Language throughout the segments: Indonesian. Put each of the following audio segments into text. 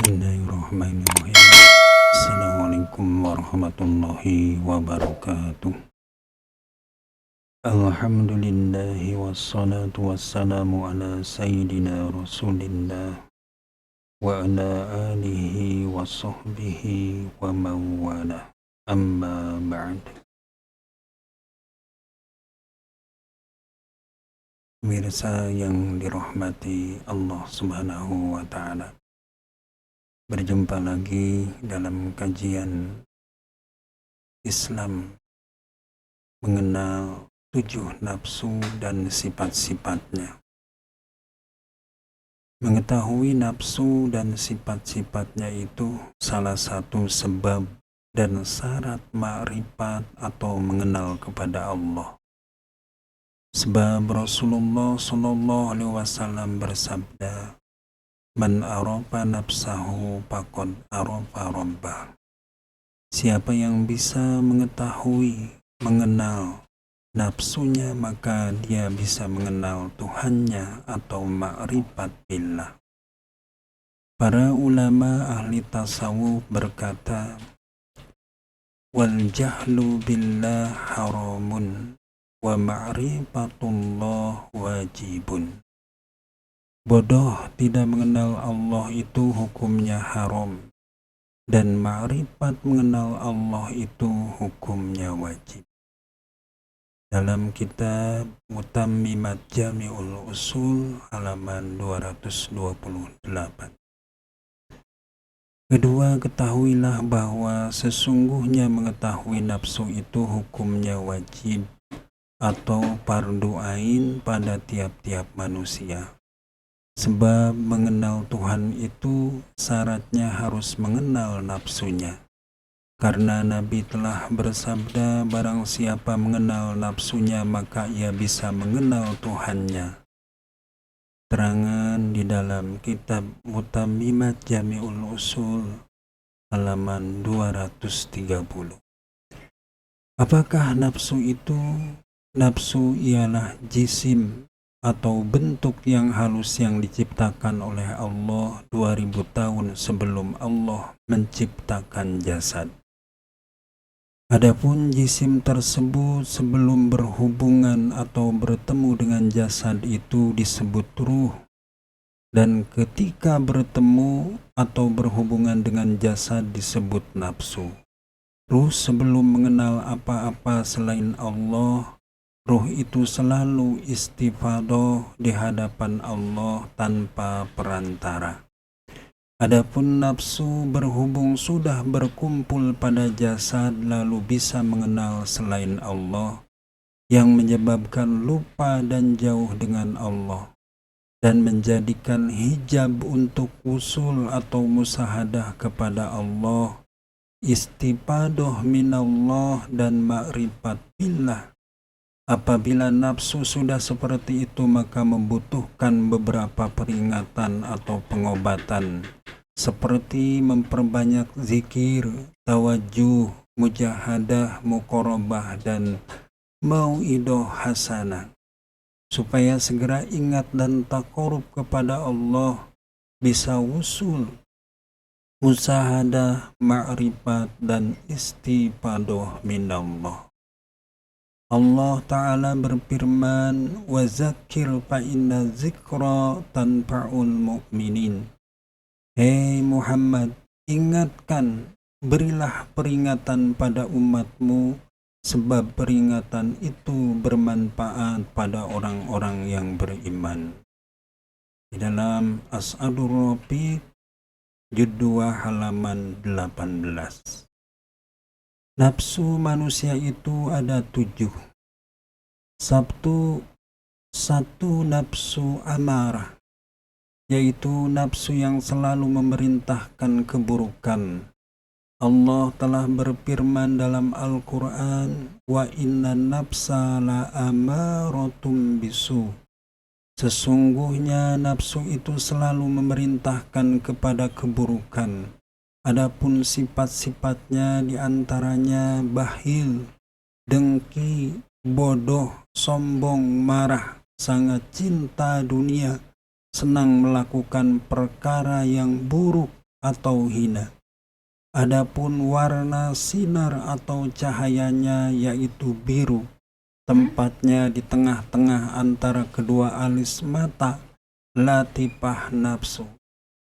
Bismillahirrahmanirrahim. Assalamualaikum warahmatullahi wabarakatuh. Alhamdulillahi wassalatu wassalamu ala sayyidina rasulillah wa ala alihi wa sahbihi wa mawala. Amma ba'd. Mirsa yang dirahmati Allah subhanahu wa ta'ala, berjumpa lagi dalam kajian Islam mengenal 7 nafsu dan sifat-sifatnya. Mengetahui nafsu dan sifat-sifatnya itu salah satu sebab dan syarat ma'rifat atau mengenal kepada Allah. Sebab Rasulullah SAW bersabda, "Man arafa nafsahu faqad arafa rabbah." Siapa yang bisa mengetahui, mengenal nafsunya, maka dia bisa mengenal Tuhannya atau ma'rifat billah. Para ulama ahli tasawuf berkata, "Wal jahlu billah haramun wa ma'rifatullah wajibun." Bodoh tidak mengenal Allah itu hukumnya haram, dan ma'rifat mengenal Allah itu hukumnya wajib. Dalam kitab Mutammimat Jami'ul Usul halaman 228. Kedua, ketahuilah bahwa sesungguhnya mengetahui nafsu itu hukumnya wajib atau fardu ain pada tiap-tiap manusia. Sebab mengenal Tuhan itu syaratnya harus mengenal nafsunya. Karena Nabi telah bersabda, barang siapa mengenal nafsunya maka ia bisa mengenal Tuhannya. Terangan di dalam kitab Mutammimat Jami'ul Usul halaman 230. Apakah nafsu itu? Nafsu ialah jisim atau bentuk yang halus yang diciptakan oleh Allah 2000 tahun sebelum Allah menciptakan jasad. Adapun jisim tersebut sebelum berhubungan atau bertemu dengan jasad itu disebut ruh, dan ketika bertemu atau berhubungan dengan jasad disebut nafsu. Ruh sebelum mengenal apa-apa selain Allah, ruh itu selalu istifadah di hadapan Allah tanpa perantara. Adapun nafsu berhubung sudah berkumpul pada jasad lalu bisa mengenal selain Allah, yang menyebabkan lupa dan jauh dengan Allah, dan menjadikan hijab untuk usul atau musahadah kepada Allah, istifadah minallah dan ma'rifat billah. Apabila nafsu sudah seperti itu, maka membutuhkan beberapa peringatan atau pengobatan, seperti memperbanyak zikir, tawajuh, mujahadah, muqarabah, dan mau'idah hasanah, supaya segera ingat dan taqarrub kepada Allah, bisa usul, musahadah, ma'rifat, dan istifadah minallah. Allah Ta'ala berfirman, wa zakir fa inna zikra tanfa'ul mu'minin. Hei Muhammad, ingatkan, berilah peringatan pada umatmu, sebab peringatan itu bermanfaat pada orang-orang yang beriman. Di dalam As'adur Rafiq, juz 2 halaman 18. Nafsu manusia itu ada 7. Satu nafsu amarah, yaitu nafsu yang selalu memerintahkan keburukan. Allah telah berfirman dalam Al-Quran, wa inna nafsa la amaratum bisu. Sesungguhnya nafsu itu selalu memerintahkan kepada keburukan. Adapun sifat-sifatnya diantaranya bakhil, dengki, bodoh, sombong, marah, sangat cinta dunia, senang melakukan perkara yang buruk, atau hina. Adapun warna sinar atau cahayanya yaitu biru, tempatnya di tengah-tengah antara kedua alis mata, latifah nafsu.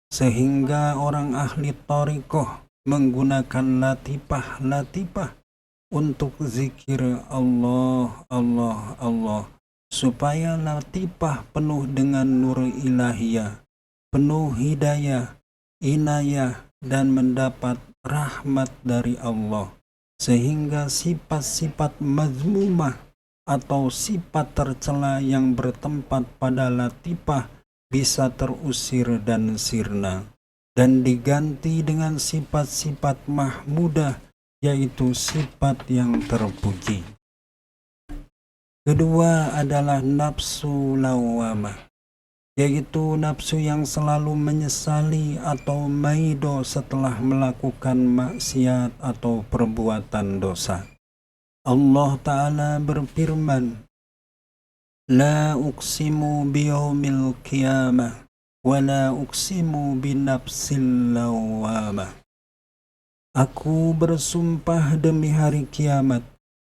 Sehingga orang ahli thariqah menggunakan latifah untuk zikir Allah, Allah, Allah, supaya latifah penuh dengan nur ilahiyah, penuh hidayah, inayah, dan mendapat rahmat dari Allah, sehingga sifat-sifat mazmumah atau sifat tercela yang bertempat pada latifah bisa terusir dan sirna, dan diganti dengan sifat-sifat mahmudah, yaitu sifat yang terpuji. Kedua adalah nafsu lawamah, yaitu nafsu yang selalu menyesali atau maido setelah melakukan maksiat atau perbuatan dosa. Allah Ta'ala berfirman, La uqsimu biyaumil qiyamah, wa la uqsimu binafsil lawamah. Aku bersumpah demi hari kiamat,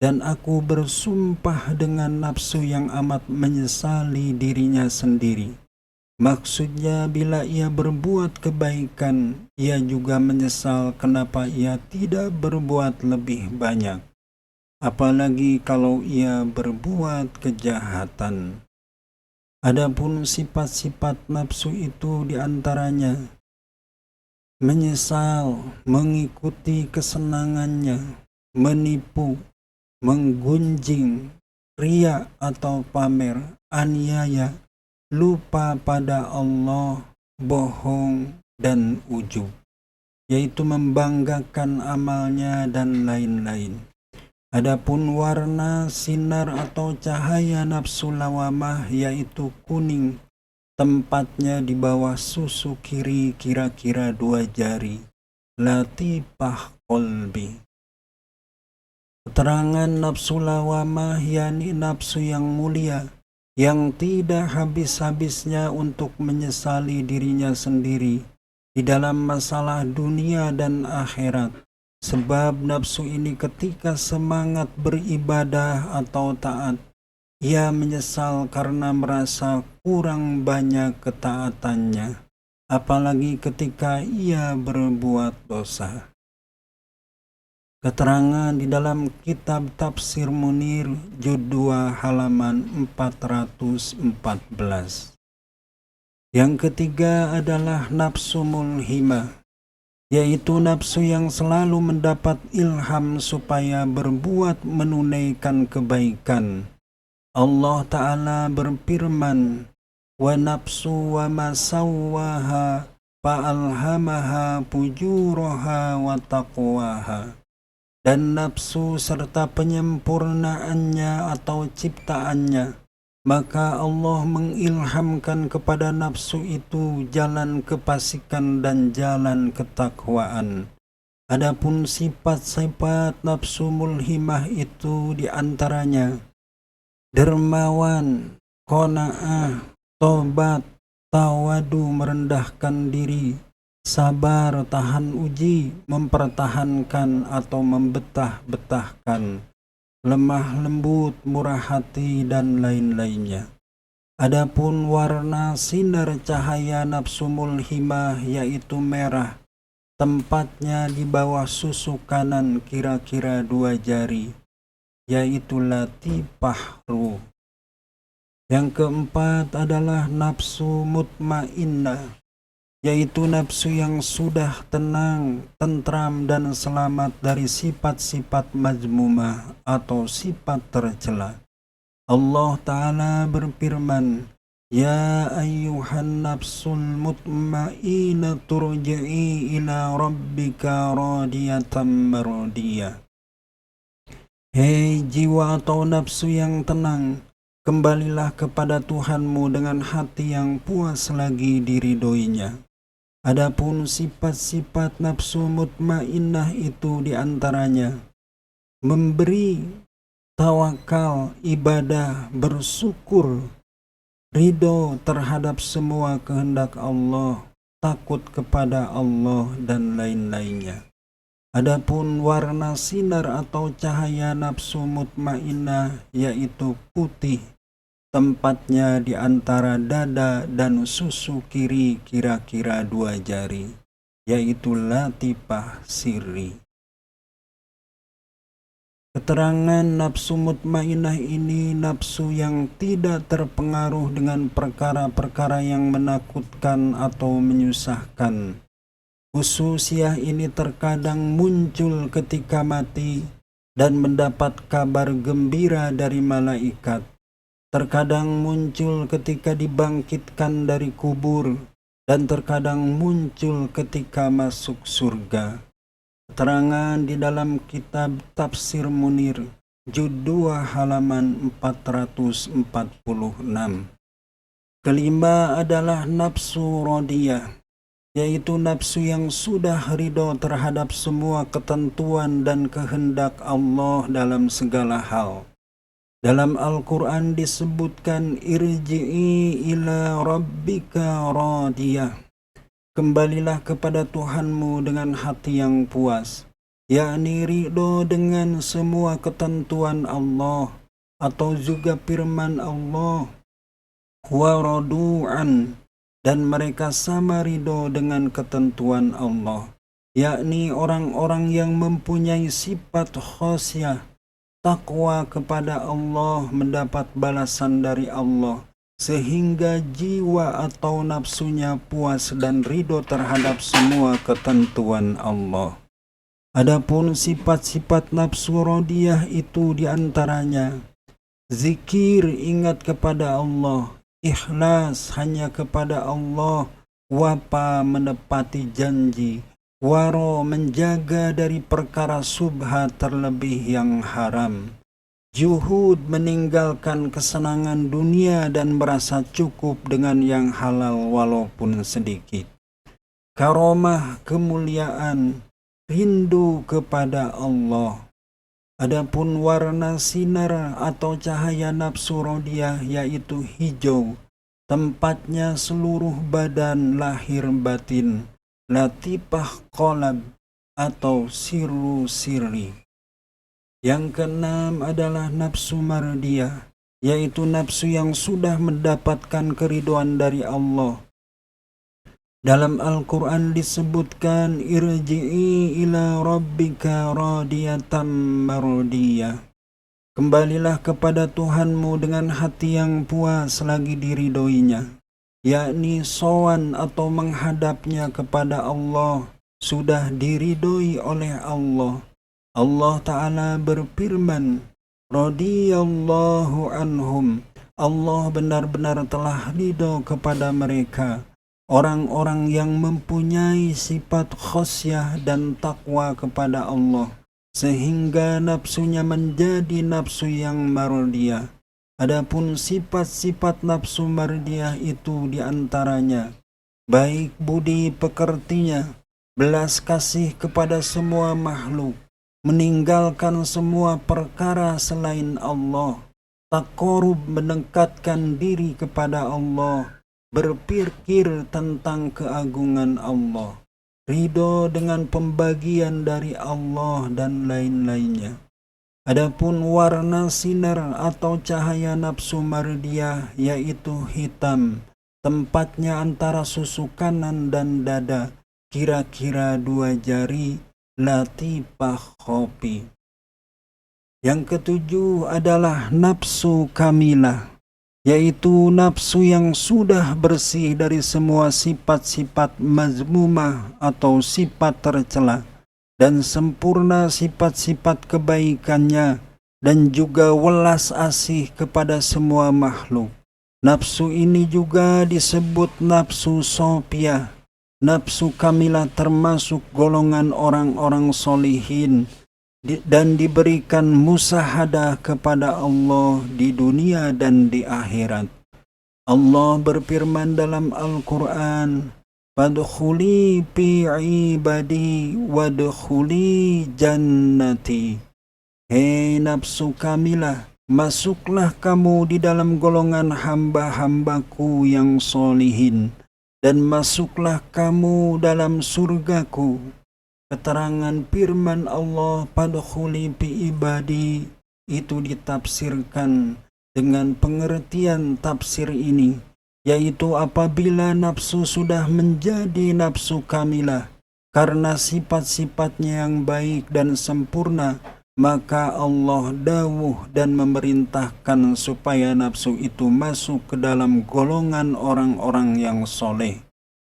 dan aku bersumpah dengan nafsu yang amat menyesali dirinya sendiri. Maksudnya bila ia berbuat kebaikan, ia juga menyesal kenapa ia tidak berbuat lebih banyak. Apalagi kalau ia berbuat kejahatan. Adapun sifat-sifat nafsu itu diantaranya menyesal, mengikuti kesenangannya, menipu, menggunjing, riya atau pamer, aniaya, lupa pada Allah, bohong, dan ujub, yaitu membanggakan amalnya dan lain-lain. Adapun warna sinar atau cahaya nafsu lawamah yaitu kuning, tempatnya di bawah susu kiri kira-kira 2 jari, latifah qalbi. Keterangan nafsu lawamah yakni nafsu yang mulia, yang tidak habis-habisnya untuk menyesali dirinya sendiri di dalam masalah dunia dan akhirat. Sebab nafsu ini ketika semangat beribadah atau taat, ia menyesal karena merasa kurang banyak ketaatannya, apalagi ketika ia berbuat dosa. Keterangan di dalam kitab Tafsir Munir juz 2 halaman 414. Yang ketiga adalah nafsu mulhimah, yaitu nafsu yang selalu mendapat ilham supaya berbuat menunaikan kebaikan. Allah Ta'ala berfirman, wa nafsu wa ma sawwaha fa'alhamaha fujuraha wa taqwaha. Dan nafsu serta penyempurnaannya atau ciptaannya, maka Allah mengilhamkan kepada nafsu itu jalan kefasikan dan jalan ketakwaan. Adapun sifat-sifat nafsu mulhimah itu diantaranya dermawan, qanaah, tobat, tawadu merendahkan diri, sabar tahan uji, mempertahankan atau membetah-betahkan, lemah lembut, murah hati, dan lain-lainnya. Adapun warna sinar cahaya nafsu mulhimah yaitu merah, tempatnya di bawah susu kanan kira-kira 2 jari, yaitu latifah ruh. Yang keempat adalah nafsu mutmainnah, yaitu nafsu yang sudah tenang, tentram, dan selamat dari sifat-sifat mazmumah atau sifat tercela. Allah Ta'ala berfirman, Ya ayyuhan nafsul mutmainnah turji'i ila rabbika radiyatan mardiyah. Hei jiwa atau nafsu yang tenang, kembalilah kepada Tuhanmu dengan hati yang puas lagi diridhoinya. Adapun sifat-sifat nafsu mutmainnah itu diantaranya memberi, tawakal, ibadah, bersyukur, ridho terhadap semua kehendak Allah, takut kepada Allah dan lain-lainnya. Adapun warna sinar atau cahaya nafsu mutmainnah yaitu putih, tempatnya di antara dada dan susu kiri kira-kira 2 jari, yaitu latifah sirri. Keterangan nafsu mutmainnah ini nafsu yang tidak terpengaruh dengan perkara-perkara yang menakutkan atau menyusahkan. Khususiyah ini terkadang muncul ketika mati dan mendapat kabar gembira dari malaikat. Terkadang muncul ketika dibangkitkan dari kubur dan terkadang muncul ketika masuk surga. Keterangan di dalam kitab Tafsir Munir, juz 2 halaman 446. Kelima adalah nafsu radiyah, yaitu nafsu yang sudah ridho terhadap semua ketentuan dan kehendak Allah dalam segala hal. Dalam Al-Quran disebutkan irji'i ila rabbika radiyah. Kembalilah kepada Tuhanmu dengan hati yang puas, yakni ridho dengan semua ketentuan Allah, atau juga firman Allah, wa radu'an, dan mereka sama ridho dengan ketentuan Allah, yakni orang-orang yang mempunyai sifat khasyah, takwa kepada Allah mendapat balasan dari Allah, sehingga jiwa atau nafsunya puas dan ridho terhadap semua ketentuan Allah. Adapun sifat-sifat nafsu radiyah itu diantaranya zikir, ingat kepada Allah, ikhlas hanya kepada Allah, wafa menepati janji, waro menjaga dari perkara subhat terlebih yang haram, juhud meninggalkan kesenangan dunia dan merasa cukup dengan yang halal walaupun sedikit, karomah kemuliaan, rindu kepada Allah. Adapun warna sinar atau cahaya nafsu radiyah yaitu hijau, tempatnya seluruh badan lahir batin, latifah qalab atau sirru sirri. Yang keenam adalah nafsu mardiyah, yaitu nafsu yang sudah mendapatkan keridhaan dari Allah. Dalam Al-Quran disebutkan irji'i ila rabbika radiyatan mardiyah. Kembalilah kepada Tuhanmu dengan hati yang puas lagi diridhoinya, yakni sowan atau menghadapnya kepada Allah sudah diridhoi oleh Allah. Allah Ta'ala berfirman, radiyallahu anhum, Allah benar-benar telah ridho kepada mereka, orang-orang yang mempunyai sifat khasyah dan takwa kepada Allah, sehingga nafsunya menjadi nafsu yang mardiyah. Adapun sifat-sifat nafsu mardiyah itu diantaranya baik budi pekertinya, belas kasih kepada semua makhluk, meninggalkan semua perkara selain Allah, taqarrub mendekatkan diri kepada Allah, berpikir tentang keagungan Allah, ridho dengan pembagian dari Allah dan lain-lainnya. Adapun warna sinar atau cahaya nafsu mardiyah yaitu hitam, tempatnya antara susu kanan dan dada, kira-kira 2 jari, latifah khofi. Yang ketujuh adalah nafsu kamilah, yaitu nafsu yang sudah bersih dari semua sifat-sifat mazmumah atau sifat tercela, dan sempurna sifat-sifat kebaikannya, dan juga welas asih kepada semua makhluk. Nafsu ini juga disebut nafsu sofiyah. Nafsu kamilah termasuk golongan orang-orang solihin dan diberikan musahadah kepada Allah di dunia dan di akhirat. Allah berfirman dalam Al-Quran, fadkhuli fi ibadi wadkhuli jannati. Hei nafsu kamilah, masuklah kamu di dalam golongan hamba-hambaku yang solihin, dan masuklah kamu dalam surgaku. Keterangan firman Allah padkhuli fi ibadi itu ditafsirkan dengan pengertian tafsir ini, yaitu apabila nafsu sudah menjadi nafsu kamilah karena sifat-sifatnya yang baik dan sempurna, maka Allah dawuh dan memerintahkan supaya nafsu itu masuk ke dalam golongan orang-orang yang soleh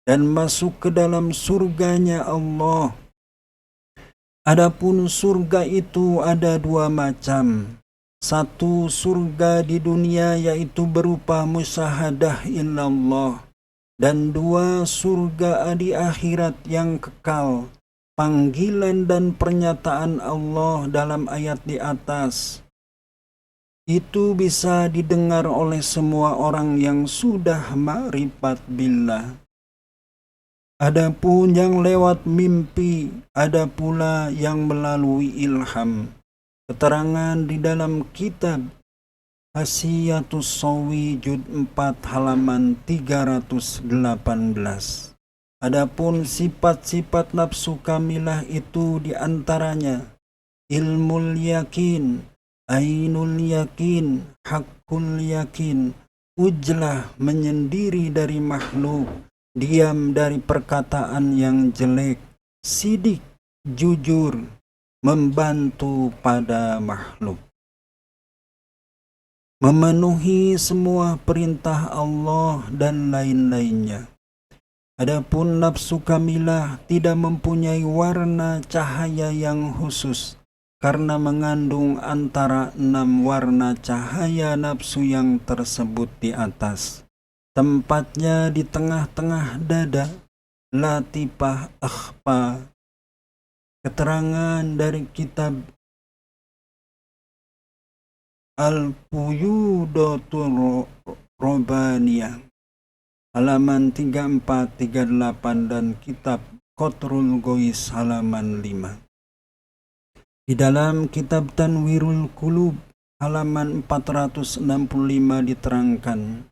dan masuk ke dalam surganya Allah. Adapun surga itu ada dua macam. Satu, surga di dunia yaitu berupa musyahadah illallah, dan dua, surga di akhirat yang kekal, panggilan dan pernyataan Allah dalam ayat di atas. Itu bisa didengar oleh semua orang yang sudah ma'rifat billah. Adapun yang lewat mimpi, ada pula yang melalui ilham. Keterangan di dalam kitab Hasyiatus Shawi juz 4 halaman 318. Adapun sifat-sifat nafsu kamilah itu diantaranya ilmul yakin, ainul yakin, hakul yakin, ujlah menyendiri dari makhluk, diam dari perkataan yang jelek, sidik, jujur, membantu pada makhluk, memenuhi semua perintah Allah dan lain-lainnya. Adapun nafsu kamilah tidak mempunyai warna cahaya yang khusus karena mengandung antara 6 warna cahaya nafsu yang tersebut di atas. Tempatnya di tengah-tengah dada, latifah akhfa. Keterangan dari kitab Al-Quyudatul Robbaniyah halaman 34, 38 dan kitab Qatrul Gois halaman 5. Di dalam kitab Tanwirul Qulub halaman 465 diterangkan,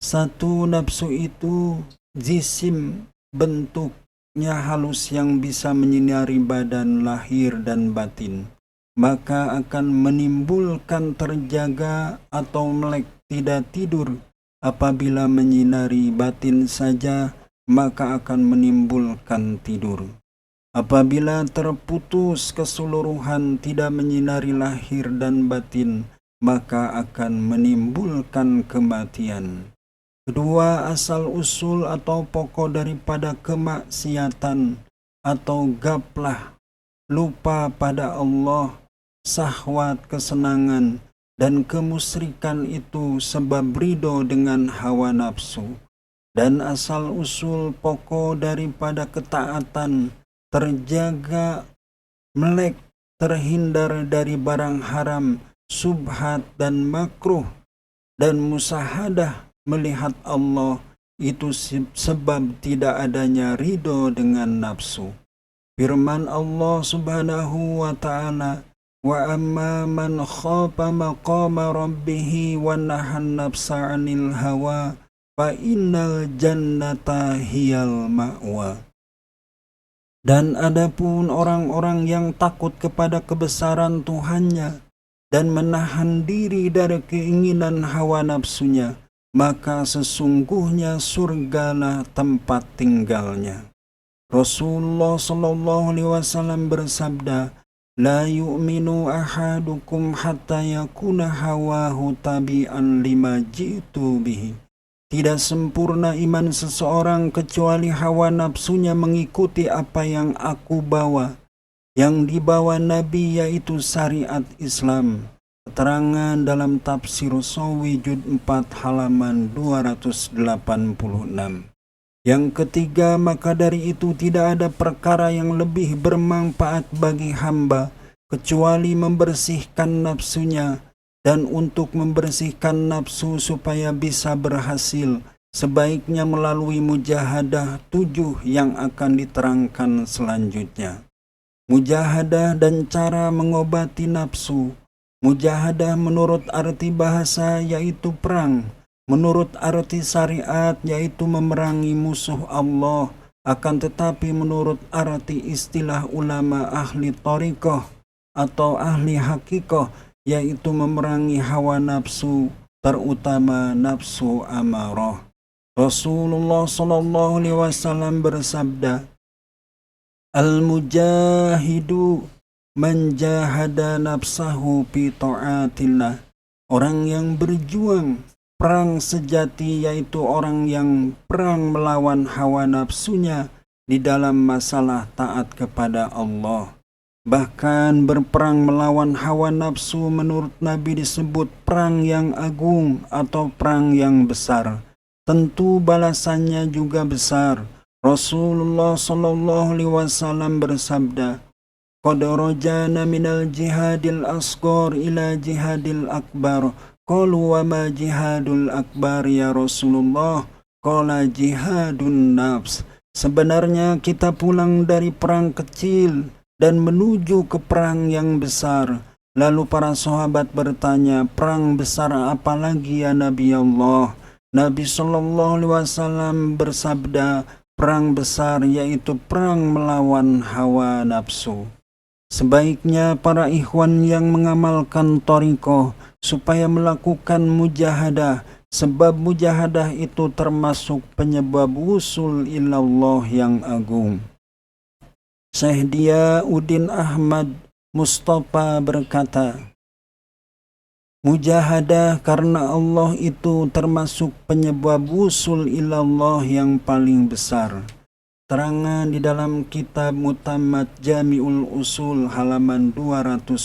satu, nafsu itu jisim, bentuknya halus yang bisa menyinari badan lahir dan batin, maka akan menimbulkan terjaga atau melek tidak tidur. Apabila menyinari batin saja, maka akan menimbulkan tidur. Apabila terputus keseluruhan tidak menyinari lahir dan batin, maka akan menimbulkan kematian. Kedua, asal usul atau pokok daripada kemaksiatan atau gaflah, lupa pada Allah, syahwat, kesenangan, dan kemusyrikan itu sebab ridho dengan hawa nafsu. Dan asal usul pokok daripada ketaatan, terjaga, melek, terhindar dari barang haram, subhat dan makruh, dan musyahadah melihat Allah, itu sebab tidak adanya ridho dengan nafsu. Firman Allah subhanahu wa ta'ala, wa amma man khafa maqama rabbih wa nahan nafsa 'anil hawa fa innal jannata hiyal ma'wa. Dan adapun orang-orang yang takut kepada kebesaran Tuhannya dan menahan diri dari keinginan hawa nafsunya, maka sesungguhnya surgalah tempat tinggalnya. Rasulullah sallallahu alaihi wasallam bersabda, la yu'minu ahadukum hatta yakuna hawahu tabi'an lima ji'tu bihi. Tidak sempurna iman seseorang kecuali hawa nafsunya mengikuti apa yang aku bawa, yang dibawa Nabi, yaitu syariat Islam. Keterangan dalam tafsir Shawi juz 4 halaman 286. Yang ketiga, maka dari itu tidak ada perkara yang lebih bermanfaat bagi hamba kecuali membersihkan nafsunya, dan untuk membersihkan nafsu supaya bisa berhasil, sebaiknya melalui mujahadah 7 yang akan diterangkan selanjutnya. Mujahadah dan cara mengobati nafsu. Mujahadah menurut arti bahasa yaitu perang, menurut arti syariat yaitu memerangi musuh Allah, akan tetapi menurut arti istilah ulama ahli thariqah atau ahli hakikoh yaitu memerangi hawa nafsu, terutama nafsu amarah. Rasulullah sallallahu alaihi wasallam bersabda, "Al-mujahidu man jahada nafsahu fi ta'atillah." Orang yang berjuang perang sejati yaitu orang yang perang melawan hawa nafsunya di dalam masalah taat kepada Allah. Bahkan berperang melawan hawa nafsu menurut Nabi disebut perang yang agung atau perang yang besar. Tentu balasannya juga besar. Rasulullah sallallahu alaihi wasallam bersabda, "Qad rajana minal jihadil asghar ila jihadil akbar." Qalu wa ma jihadul akbar ya Rasulullah? Qala jihadun nafs. Sebenarnya kita pulang dari perang kecil dan menuju ke perang yang besar. Lalu para sahabat bertanya, perang besar apa lagi ya Nabi Allah? Nabi sallallahu alaihi wasallam bersabda, perang besar yaitu perang melawan hawa nafsu. Sebaiknya para ikhwan yang mengamalkan thariqah supaya melakukan mujahadah, sebab mujahadah itu termasuk penyebab wusul ilallah yang agung. Syekh Diyauddin Ahmad Mustafa berkata, mujahadah karena Allah itu termasuk penyebab wusul ilallah yang paling besar. Terangan di dalam kitab Mutamad Jami'ul Usul halaman 221.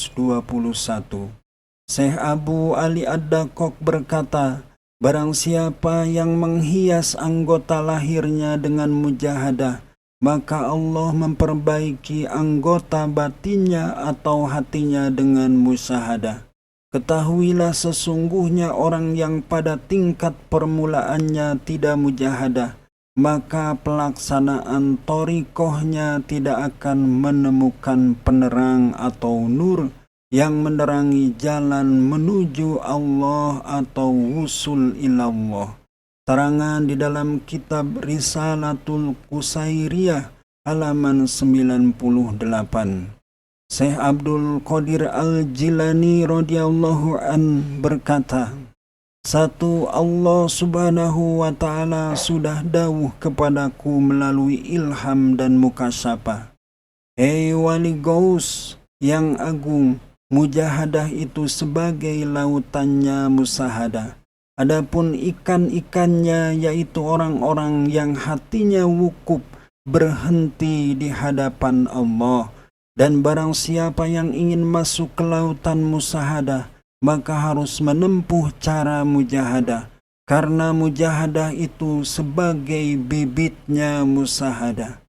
Syekh Abu Ali Ad-Daqqaq berkata, barang siapa yang menghias anggota lahirnya dengan mujahadah, maka Allah memperbaiki anggota batinnya atau hatinya dengan musyahadah. Ketahuilah sesungguhnya orang yang pada tingkat permulaannya tidak mujahadah, maka pelaksanaan thariqahnya tidak akan menemukan penerang atau nur yang menerangi jalan menuju Allah atau wusul ilallah. Terangan di dalam kitab Risalatul Qusairiyah halaman 98. Syekh Abdul Qadir Al-Jilani radhiyallahu an berkata, satu, Allah subhanahu wa ta'ala sudah dawuh kepadaku melalui ilham dan mukasyafah. Hei wali Gaus yang agung, mujahadah itu sebagai lautannya musahadah. Adapun ikan-ikannya yaitu orang-orang yang hatinya wukuf berhenti di hadapan Allah. Dan barang siapa yang ingin masuk ke lautan musahadah, maka harus menempuh cara mujahadah. Karena mujahadah itu sebagai bibitnya musahadah.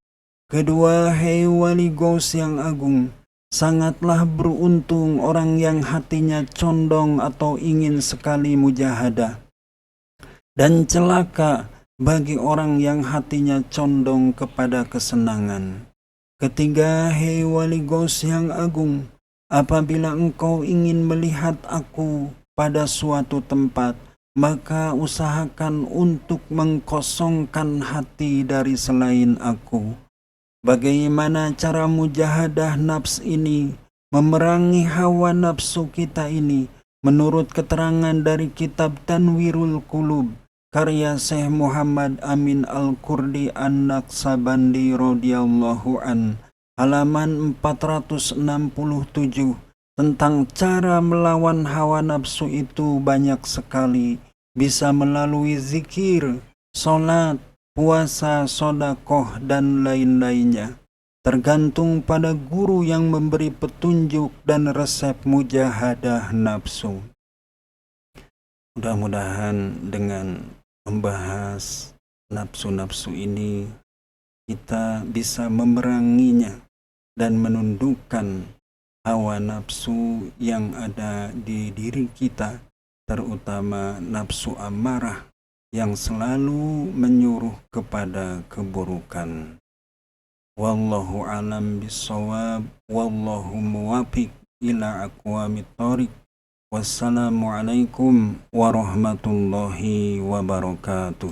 Kedua, hei wali Gaus yang agung, sangatlah beruntung orang yang hatinya condong atau ingin sekali mujahadah. Dan celaka bagi orang yang hatinya condong kepada kesenangan. Ketiga, hei wali Gaus yang agung, apabila engkau ingin melihat aku pada suatu tempat, maka usahakan untuk mengkosongkan hati dari selain aku. Bagaimana cara mujahadah nafs ini, memerangi hawa nafsu kita ini, menurut keterangan dari kitab Tanwirul Qulub, karya Syekh Muhammad Amin Al-Kurdi An-Naqsabandi radhiyallahu an, halaman 467, tentang cara melawan hawa nafsu itu banyak sekali, bisa melalui zikir, sholat, puasa, sedekah, dan lain-lainnya. Tergantung pada guru yang memberi petunjuk dan resep mujahadah nafsu. Mudah-mudahan dengan membahas nafsu-nafsu ini kita bisa memeranginya dan menundukkan hawa nafsu yang ada di diri kita, terutama nafsu amarah yang selalu menyuruh kepada keburukan. Wallahu alam bisawab, wallahu muwafiq ila aqwamit thoriq. Wassalamualaikum warahmatullahi wabarakatuh.